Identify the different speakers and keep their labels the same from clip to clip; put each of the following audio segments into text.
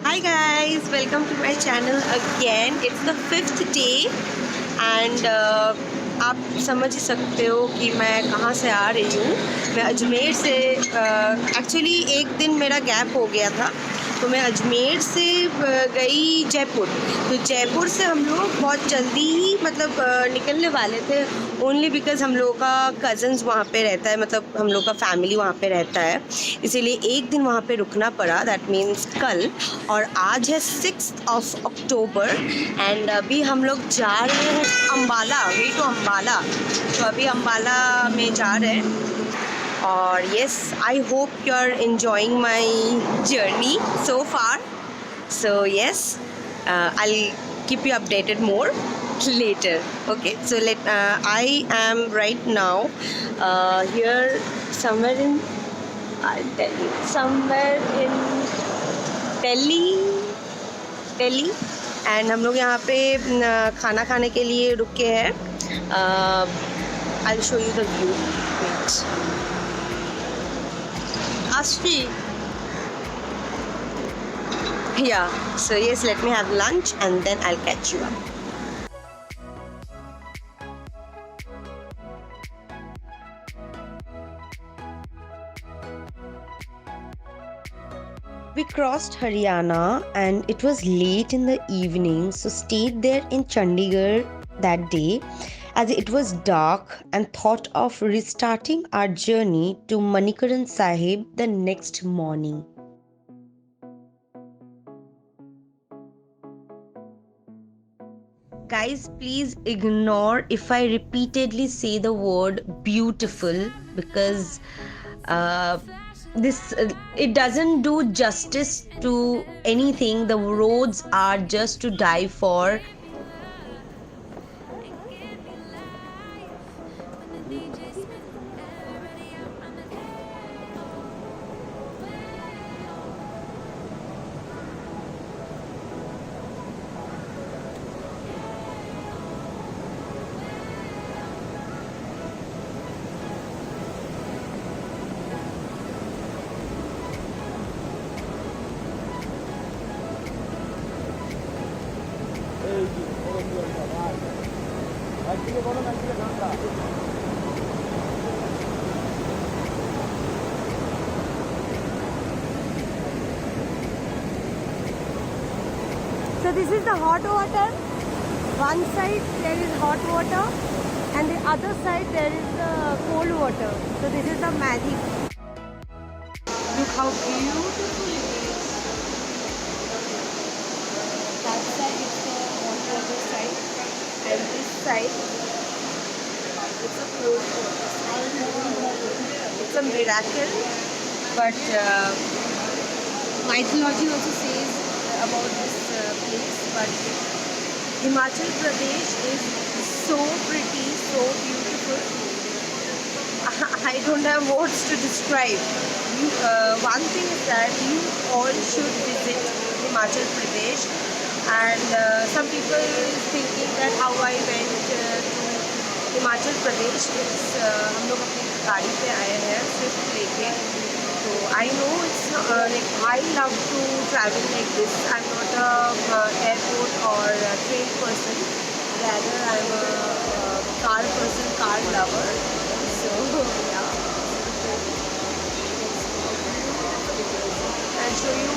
Speaker 1: Hi guys, welcome to my channel again. It's the 5th day and आप समझ ही सकते हो कि मैं कहाँ से आ रही हूँ। मैं अजमेर से एक्चुअली एक दिन मेरा गैप हो गया था, तो मैं अजमेर से गई जयपुर। तो जयपुर से हम लोग बहुत जल्दी ही निकलने वाले थे, ओनली बिकॉज़ हम लोगों का कज़न्स वहाँ पे रहता है, मतलब हम लोग का फैमिली वहाँ पे रहता है, इसीलिए एक दिन वहाँ पे रुकना पड़ा। दैट मीन्स कल, और आज है 6 अक्टूबर एंड अभी हम लोग जा रहे हैं अम्बाला, वे टू अम्बाला। तो अभी अम्बाला में जा रहे हैं। और yes, I hope you're enjoying my journey so far. So yes, I'll keep you updated more later. Okay, so I am right now here somewhere in, I'll tell you, somewhere in Delhi and हम लोग यहाँ पे खाना खाने के लिए रुके हैं। I'll show you the view. Wait. Ashfi. Yeah, so yes, let me have lunch and then I'll catch you up. We crossed Haryana and it was late in the evening, so stayed there in Chandigarh that day as it was dark, and thought of restarting our journey to Manikaran Sahib the next morning. Guys, please ignore if I repeatedly say the word beautiful, because it doesn't do justice to anything. The roads are just to die for. So this is the hot water. One side there is hot water and the other side there is the cold water. So this is the magic. Look how beautiful it is. That side is the hot water side and this side it's a cold water side. It's a miracle, but mythology also says about this place, but Himachal Pradesh is so pretty, so beautiful. I don't have words to describe. One thing is that you all should visit Himachal Pradesh, and some people is thinking that how I went to Himachal Pradesh is हम लोग अपनी गाड़ी पे आए हैं Swift लेके. So I know it's I love to travel like this. I'm not a airport or a train person. Rather, I'm a car person, car lover. So yeah, I'll show you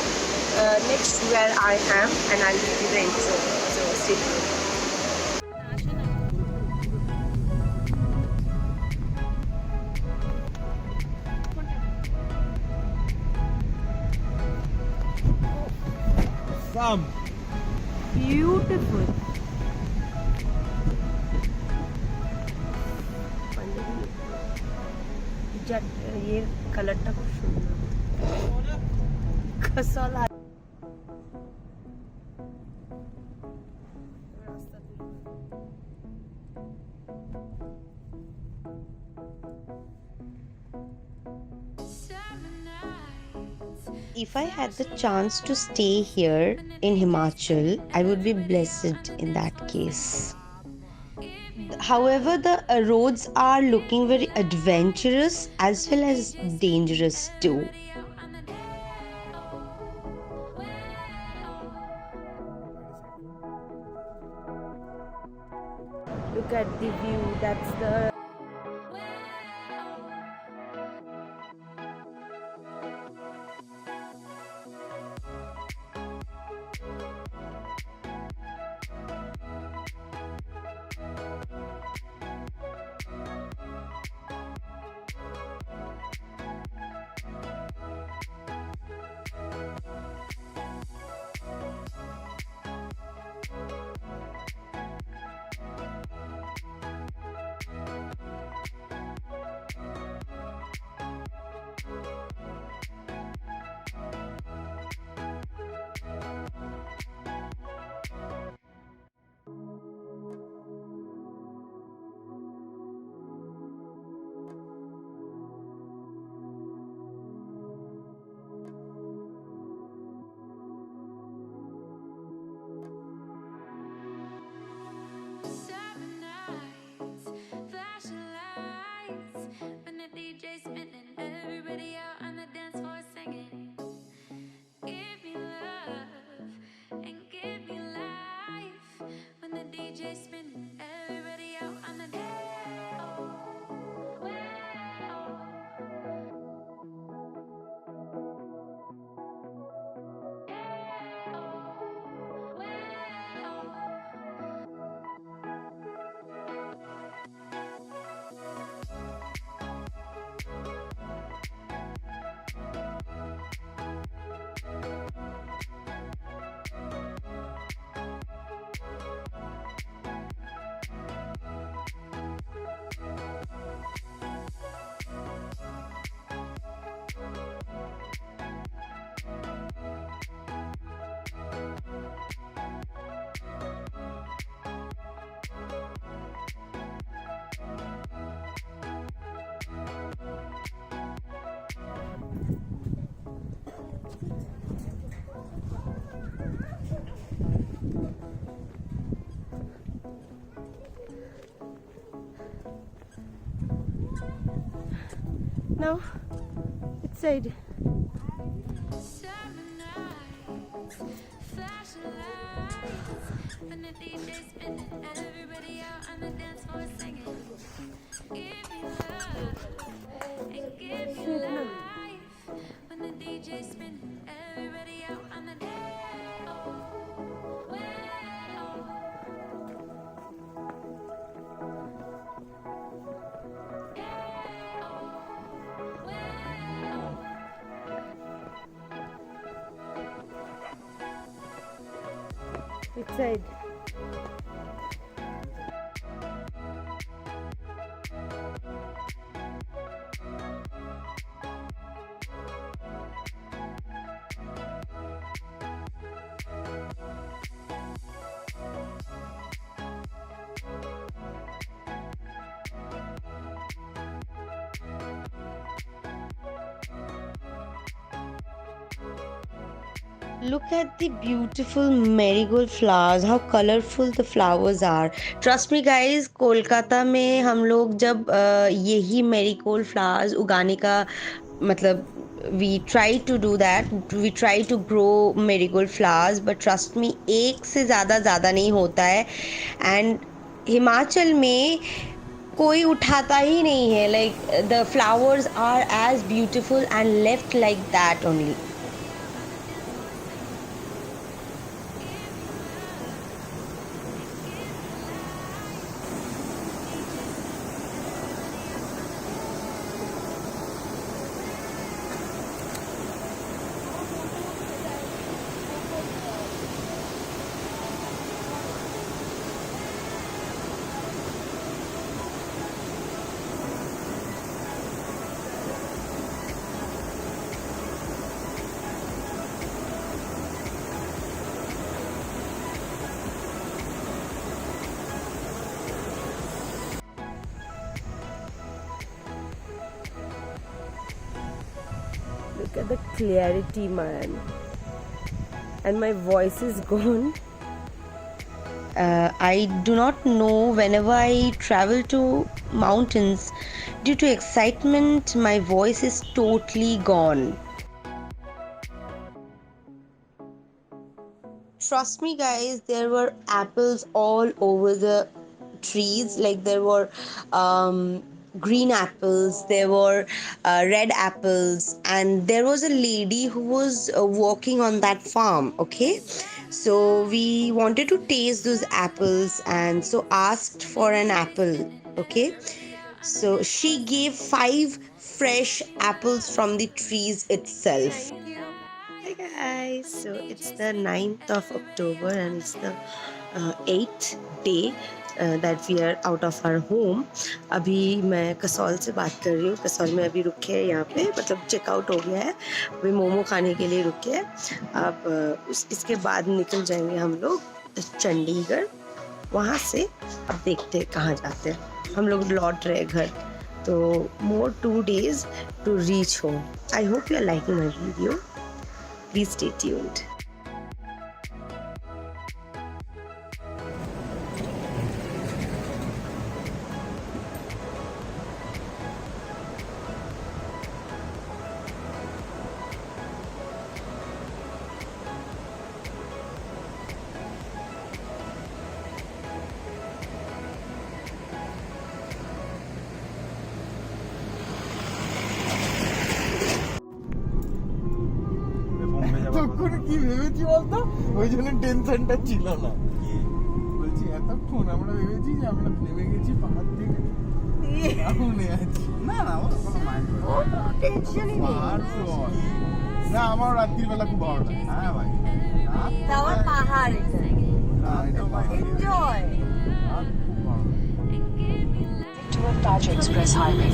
Speaker 1: next where I am, and I'll give you the intro. So stay tuned. Beautiful. ये कलरটা খুব সুন্দর কসলা। If I had the chance to stay here in Himachal, I would be blessed in that case. However, the roads are looking very adventurous as well as dangerous too. Look at the view. That's the now it's said. It's said. Look at the beautiful marigold flowers, how colorful the flowers are. Trust me guys, Kolkata में हम लोग जब यही marigold flowers उगाने का मतलब we try to do that, we try to grow marigold flowers, but trust me एक से ज़्यादा नहीं होता है. And हिमाचल में कोई उठाता ही नहीं है. Like the flowers are as beautiful and left like that only. Look at the clarity, man. And my voice is gone. I do not know, whenever I travel to mountains, due to excitement, my voice is totally gone. Trust me guys, there were apples all over the trees. Like there were green apples, there were red apples, and there was a lady who was working on that farm. Okay, so we wanted to taste those apples, and so asked for an apple. Okay, so she gave 5 fresh apples from the trees itself. Hi guys, so it's the 9th of October and it's the 8th day that we are out of our home. अभी मैं कसौल से बात कर रही हूँ. कसौल में अभी रुके हैं यहाँ पे, मतलब चेकआउट हो गया है. अभी मोमो खाने के लिए रुके हैं. अब इसके बाद निकल जाएंगे हम लोग चंडीगढ़. वहाँ से अब देखते हैं कहाँ जाते हैं. हम लोग लौट रहे घर. तो more 2 days to reach home. I hope you are liking my video. Please stay tuned.
Speaker 2: তখন কি ভেবেছি বলতো, ওই জন্য টেনশনটা ছিল না. বলছি এতক্ষণ আমরা ভেবেছি যে আমরা নেমে গেছি পাহাড় থেকে, মনে আছে না না ও কোনো মাইন্ড টেনশনই নেই. না আমার রাত্রির বেলা খুব ভালো লাগে. হ্যাঁ ভাই
Speaker 3: যাওয়ার পাহাড় এনজয়
Speaker 2: খুব ভালো
Speaker 4: toward Taj Express Highway.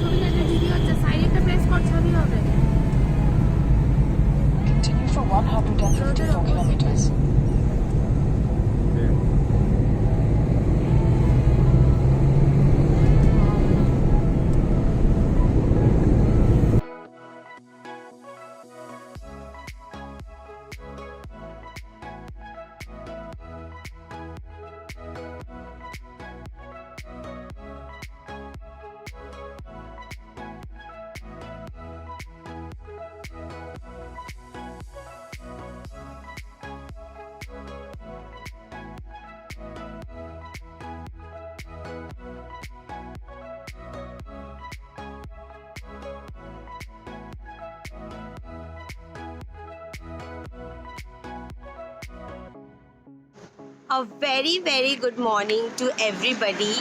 Speaker 4: Continue for 154 kilometers.
Speaker 1: A very very good morning to everybody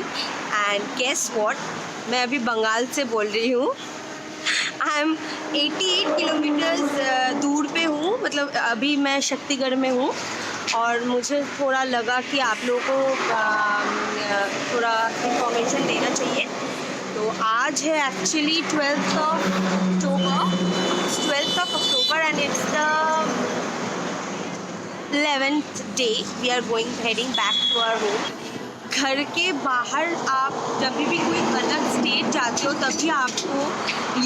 Speaker 1: and guess what, मैं अभी बंगाल से बोल रही हूँ. आई एम 88 किलोमीटर्स दूर पे हूँ. मतलब अभी मैं शक्तिगढ़ में हूँ और मुझे थोड़ा लगा कि आप लोगों को थोड़ा इंफॉर्मेशन देना चाहिए. तो आज है actually 12th of October and it's the 11th day. We are heading back to our home. घर के बाहर आप जब भी कोई अलग स्टेट जाते हो तभी आपको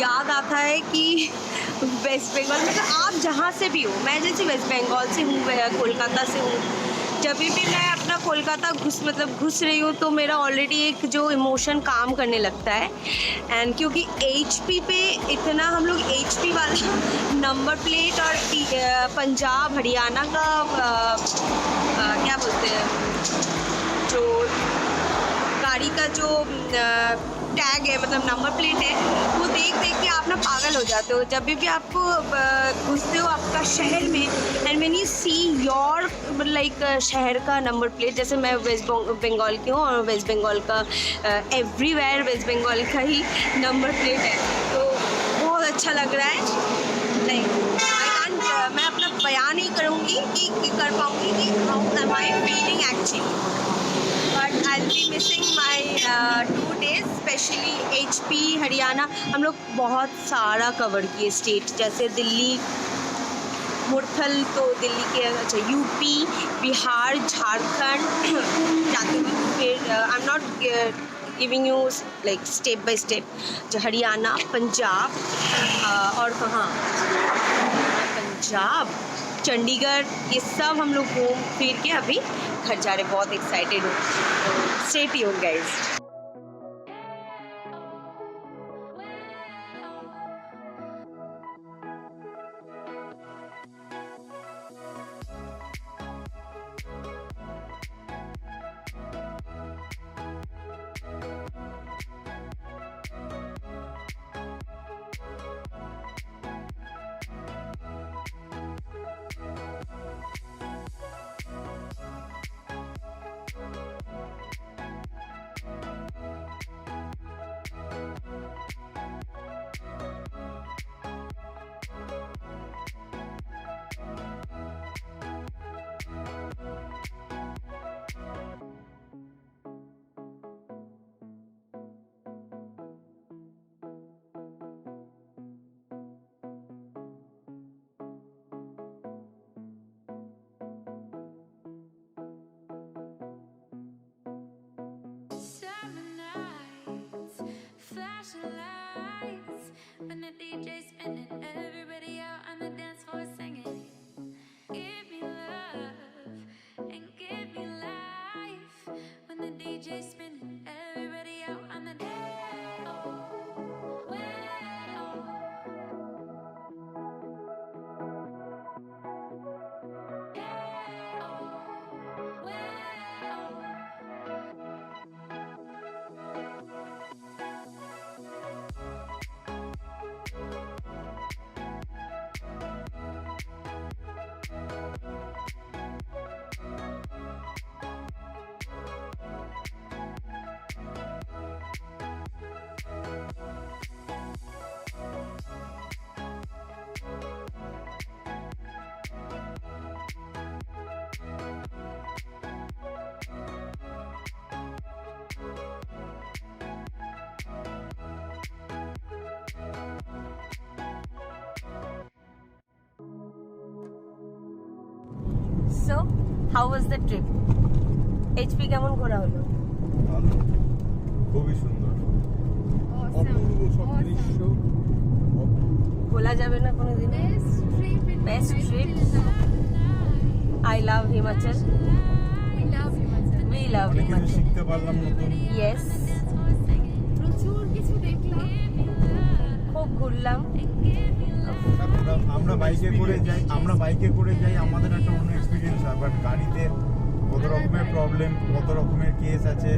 Speaker 1: याद आता है कि वेस्ट बंगाल, मतलब आप जहाँ से भी हो. मैं जैसे वेस्ट बंगाल से हूँ, कोलकाता से हूँ. जब भी मैं अपना कोलकाता घुस रही हूँ तो मेरा ऑलरेडी एक जो इमोशन काम करने लगता है. एंड क्योंकि HP पे इतना हम लोग HP वाला नंबर प्लेट और पंजाब हरियाणा का क्या बोलते हैं, जो गाड़ी का जो टैग है, मतलब नंबर प्लेट है, वो देख के आप ना पागल हो जाते हो. जब भी आपको घुसते हो आपका शहर में and when you see your like शहर का नंबर प्लेट, जैसे मैं वेस्ट बंगाल की हूँ और वेस्ट बंगाल का एवरीवेयर वेस्ट बंगाल का ही नंबर प्लेट है. तो बहुत अच्छा लग रहा है. लाइक मैं अपना बयान नहीं करूँगी कि कर पाऊँगी कि how am I feeling actually. But I B missing my 2 days, specially HP Haryana. हम लोग बहुत सारा कवर किए स्टेट, जैसे दिल्ली मुरथल, तो दिल्ली के अच्छा UP, बिहार, झारखंड जाते हुए फिर I am not giving you like step by step. जो हरियाणा, पंजाब और कहाँ, पंजाब, चंडीगढ़, ये सब हम लोग घूम फिर के अभी घर जा रहे. बहुत एक्साइटेड हूँ. Stay tuned guys. So, how was the trip? HP কেমন ঘোরা হলো?
Speaker 2: ভালো, খুবই সুন্দর, অপূর্ব সব দৃশ্য,
Speaker 1: ভোলা যাবে না কোনোদিন। Best trip. I love Himachal. We love
Speaker 2: অনেক কিছু
Speaker 1: Himachal.
Speaker 2: শিখতে পারলাম নতুন।
Speaker 1: Yes.
Speaker 3: প্রচুর কিছু দেখলাম।
Speaker 1: খুব ঘুরলাম।
Speaker 2: আমরা বাইকে করে যাই আমাদের একটা অন্য এক্সপিরিয়েন্স হয়, বাট গাড়িতে কত রকমের প্রবলেম, কত রকমের কেস আছে,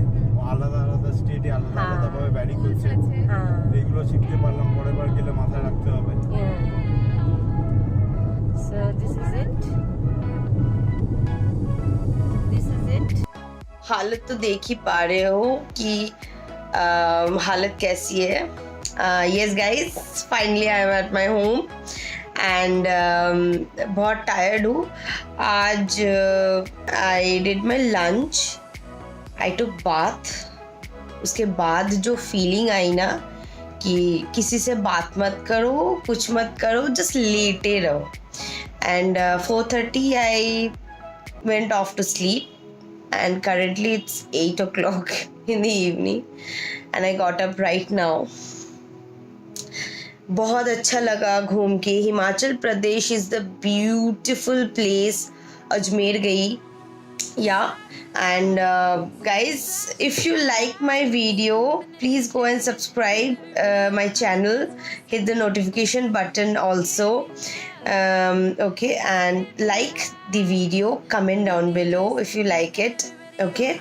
Speaker 2: আলাদা আলাদা স্টেটে আলাদা
Speaker 1: হ্যাঁ।
Speaker 2: আলাদা ভাবে ভ্যারি করছে,
Speaker 1: হ্যাঁ।
Speaker 2: এইগুলো শিখতে পারলাম, পরের বার গেলে মাথায় রাখতে হবে।
Speaker 1: Yeah. So this is it. This is it. हालत तो देख ही पा रहे हो कि हालत कैसी है. Yes guys, finally I am at my home and बहुत टायर्ड हूँ आज. I did my lunch, I took bath. उसके बाद जो फीलिंग आई ना कि किसी से बात मत करो, कुछ मत करो, जस्ट लेटे रहो. And 4:30 I went off to sleep and currently it's 8 o'clock in the evening and I got up right now. बहुत अच्छा लगा घूम के. Himachal Pradesh is the beautiful place. Ajmer गई. Yeah, and guys, if you like my video, please go and subscribe my channel, hit the notification button also. Okay, and like the video, comment down below if you like it. Okay,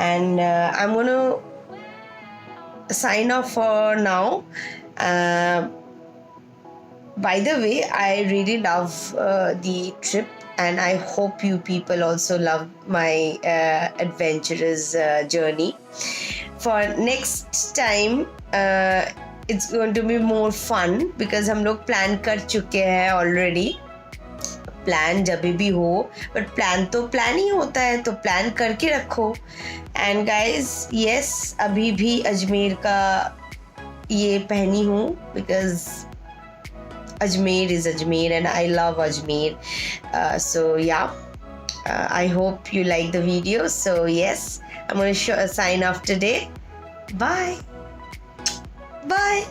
Speaker 1: and I'm gonna sign off for now. By the way, I really love the trip and I hope you people also love my adventurous journey. For next time, it's going to be more fun because हम लोग plan कर चुके हैं already. Plan जब भी हो, but plan तो plan ही होता है, तो प्लान करके रखो. एंड गाइज यस, अभी भी अजमेर का ये पहनी हूँ because Ajmer is Ajmer and I love Ajmer. So yeah, I hope you like the video. So yes, I'm going to sign off today. Bye. Bye.